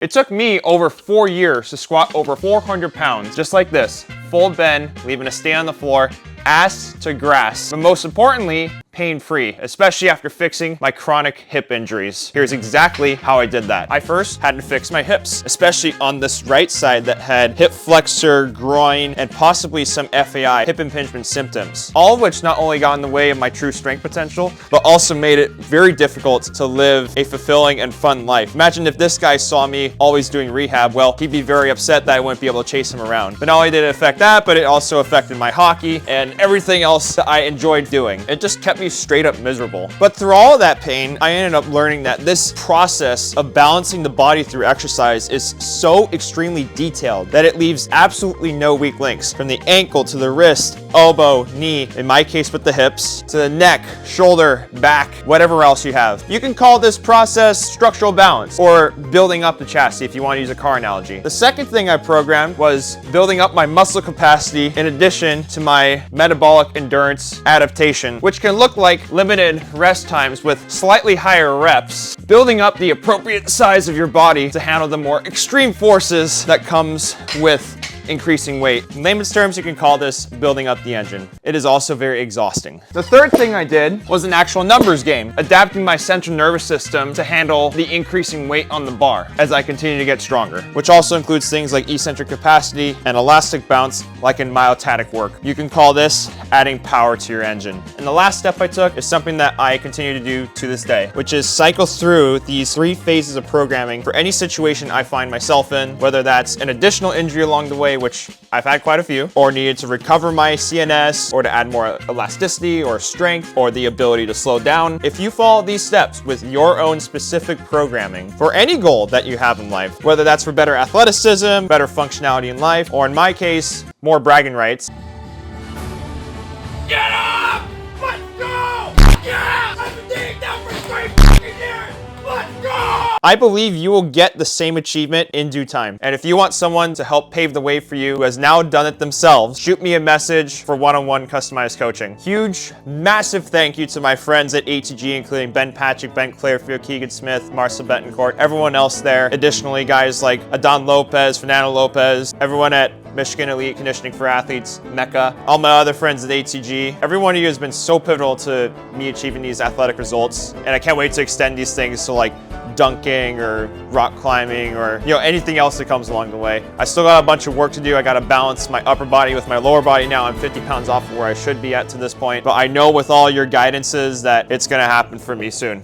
It took me over 4 years to squat over 400 pounds, just like this. Full bend, leaving a stain on the floor, ass to grass. But most importantly, pain-free, especially after fixing my chronic hip injuries. Here's exactly how I did that. I first had to fix my hips, especially on this right side that had hip flexor, groin, and possibly some FAI, hip impingement symptoms. All of which not only got in the way of my true strength potential, but also made it very difficult to live a fulfilling and fun life. Imagine if this guy saw me always doing rehab, well, he'd be very upset that I wouldn't be able to chase him around. But not only did it affect that, but it also affected my hockey and everything else that I enjoyed doing. It just kept me straight up miserable. But through all of that pain, I ended up learning that this process of balancing the body through exercise is so extremely detailed that it leaves absolutely no weak links. From the ankle to the wrist, elbow, knee, in my case with the hips, to the neck, shoulder, back, whatever else you have. You can call this process structural balance or building up the chassis if you want to use a car analogy. The second thing I programmed was building up my muscle capacity in addition to my metabolic endurance adaptation, which can look like limited rest times with slightly higher reps, building up the appropriate size of your body to handle the more extreme forces that comes with increasing weight. In layman's terms, you can call this building up the engine. It is also very exhausting. The third thing I did was an actual numbers game, adapting my central nervous system to handle the increasing weight on the bar as I continue to get stronger, which also includes things like eccentric capacity and elastic bounce like in myotatic work. You can call this adding power to your engine. And the last step I took is something that I continue to do to this day, which is cycle through these 3 phases of programming for any situation I find myself in, whether that's an additional injury along the way, which I've had quite a few, or needed to recover my CNS, or to add more elasticity or strength, or the ability to slow down. If you follow these steps with your own specific programming for any goal that you have in life, whether that's for better athleticism, better functionality in life, or in my case, more bragging rights. Get up! Let's go! Yeah! I've been digging down for 3 fucking years! Let's go! I believe you will get the same achievement in due time. And if you want someone to help pave the way for you who has now done it themselves, shoot me a message for one-on-one customized coaching. Huge, massive thank you to my friends at ATG, including Ben Patrick, Ben Clarefield, Keegan Smith, Marcel Betancourt, everyone else there. Additionally, guys like Adon Lopez, Fernando Lopez, everyone at Michigan Elite Conditioning for Athletes, Mecca, all my other friends at ATG. Every one of you has been so pivotal to me achieving these athletic results, and I can't wait to extend these things to like dunking or rock climbing or anything else that comes along the way. I still got a bunch of work to do. I got to balance my upper body with my lower body now. I'm 50 pounds off of where I should be at to this point, but I know with all your guidances that it's going to happen for me soon.